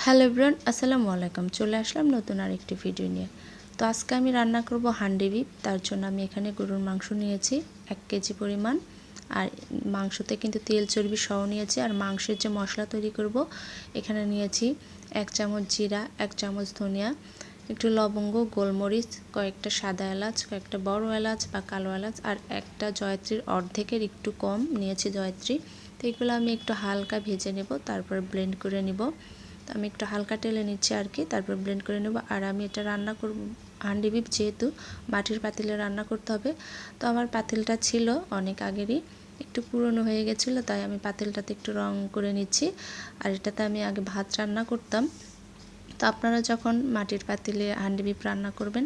Hello everyone, আসসালামু আলাইকুম। চলে আসলাম নতুন আরেকটি ভিডিও নিয়ে। তো আজকে আমি রান্না করব হান্ডি বিফ। তার জন্য আমি এখানে গরুর মাংস নিয়েছি 1 কেজি পরিমাণ। আর মাংসতে কিন্তু তেল চর্বি সহ নিয়েছি। আর মাংসের যে মশলা তৈরি করব, এখানে নিয়েছি 1 চামচ জিরা, 1 চামচ ধনিয়া, একটু লবঙ্গ, গোলমরিচ, কয়েকটা সাদা এলাচ, কয়েকটা বড় এলাচ বা কালো এলাচ, আর একটা জয়ত্রীর অর্ধেকের একটু কম নিয়েছি জয়ত্রী। তো এগুলো আমি একটু হালকা ভেজে নেব, তারপর ব্লেন্ড করে নেব। তো আমি একটু হালকা টেলে নিচ্ছি আর কি, তারপর ব্লেন্ড করে নেব। আর আমি এটা রান্না করব হান্ডি বিফ, যেহেতু মাটির পাতিলে রান্না করতে হবে। তো আমার পাতিলটা ছিল অনেক আগেরই, একটু পুরনো হয়ে গেছিলো, তাই আমি পাতিলটাতে একটু রং করে নিচ্ছি। আর এটাতে আমি আগে ভাত রান্না করতাম। তো আপনারা যখন মাটির পাতিলে হান্ডি বিফ রান্না করবেন,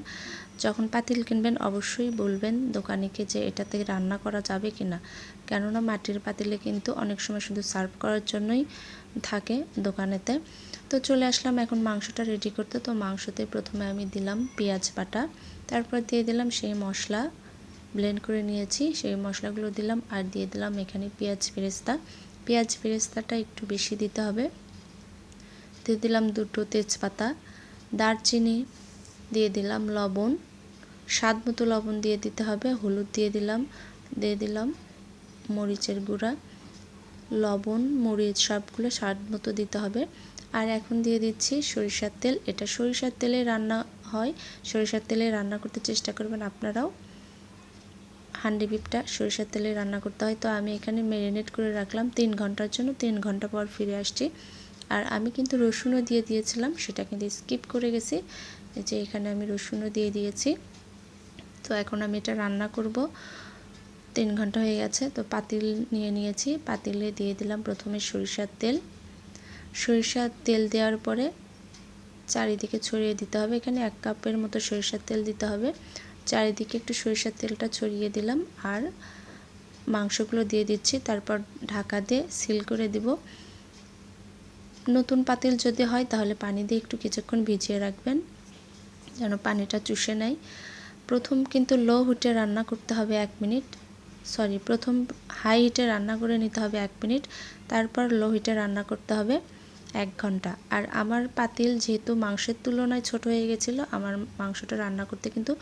যখন পাতিল কিনবেন অবশ্যই বলবেন দোকানিকে যে এটাতে রান্না করা যাবে কি না। কেননা মাটির পাতিলে কিন্তু অনেক সময় শুধু সার্ভ করার জন্যই থাকে দোকানেতে। তো চলে আসলাম এখন মাংসটা রেডি করতে। তো মাংসতে প্রথমে আমি দিলাম পেঁয়াজ বাটা, তারপর দিয়ে দিলাম সেই মশলা ব্লেন্ড করে নিয়েছি, সেই মশলাগুলো দিলাম। আর দিয়ে দিলাম এখানে পেঁয়াজ বেরেস্তা। পেঁয়াজ বেরেস্তাটা একটু বেশি দিতে হবে। দিয়ে দিলাম 2টো তেজপাতা, দারচিনি, দিয়ে দিলাম লবণ, স্বাদ মতো লবণ দিয়ে দিতে হবে, হলুদ দিয়ে দিলাম মরিচের গুঁড়া, লবণ, মরিচ সবগুলো স্বাদ মতো দিতে হবে। আর এখন দিয়ে দিচ্ছি সরিষার তেল। এটা সরিষার তেলে রান্না হয়, সরিষার তেলে রান্না করতে চেষ্টা করবেন আপনারাও। হান্ডি বিফটা সরিষার তেলে রান্না করতে হয়। তো আমি এখানে ম্যারিনেট করে রাখলাম 3 ঘন্টার জন্য। 3 ঘন্টা পর ফিরে আসছি। আর আমি কিন্তু রসুনও দিয়ে দিয়েছিলাম, সেটা কিন্তু স্কিপ করে গেছি। এই যে এখানে আমি রসুনও দিয়ে দিয়েছি। তো এখন আমি এটা রান্না করব। 3 ঘন্টা হয়ে গেছে। তো পাতিল নিয়ে নিয়েছি, পাতিলে দিয়ে দিলাম প্রথমে সরিষার তেল। সরিষার তেল দেওয়ার পরে চারিদিকে ছড়িয়ে দিতে হবে। এখানে 1 কাপের মতো সরিষার তেল দিতে হবে। চারিদিকে একটু সরিষার তেলটা ছড়িয়ে দিলাম। আর মাংসগুলো দিয়ে দিচ্ছি, তারপর ঢাকা দিয়ে সিল করে দিব। নতুন পাতিল যদি হয় তাহলে পানি দিয়ে একটু কিছুক্ষণ ভিজিয়ে রাখবেন, যেন পানিটা চুষে নেয়। প্রথম কিন্তু লো হিটে রান্না করতে হবে 1 মিনিট, প্রথম হাই হিটে রান্না করে নিতে হবে 1 মিনিট, তারপর লো হিটে রান্না করতে হবে 1 ঘন্টা। আর আমার পাতিল যেহেতু মাংসের তুলনায় ছোট হয়ে গেছিলো, আমার মাংসটা রান্না করতে কিন্তু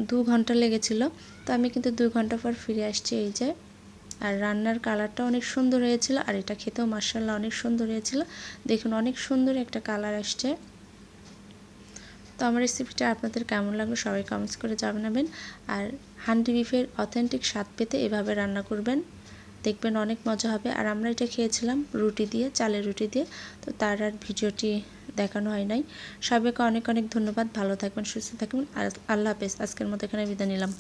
2 ঘন্টা লেগেছিল। তো আমি কিন্তু 2 ঘন্টা পর ফিরে আসছি এই যে। আর রান্নার কালারটা অনেক সুন্দর হয়েছিল, আর এটা খেতেও মাশাআল্লাহ অনেক সুন্দর হয়েছিল। দেখুন অনেক সুন্দর একটা কালার আসছে। তো আমার রেসিপিটা আপনাদের কেমন লাগলো সবাই কমেন্টস করে জানাবেন। আর হান্ডি বিফের অথেন্টিক স্বাদ পেতে এভাবে রান্না করবেন, দেখবেন অনেক মজা হবে। আর আমরা এটা খেয়েছিলাম রুটি দিয়ে, চালের রুটি দিয়ে। তো তার আর ভিডিওটি দেখানো হয় নাই। সবাইকে অনেক অনেক ধন্যবাদ। ভালো থাকবেন, সুস্থ থাকবেন। আর আল্লাহ হাফেজ। আজকের মতো এখানে বিদায় নিলাম।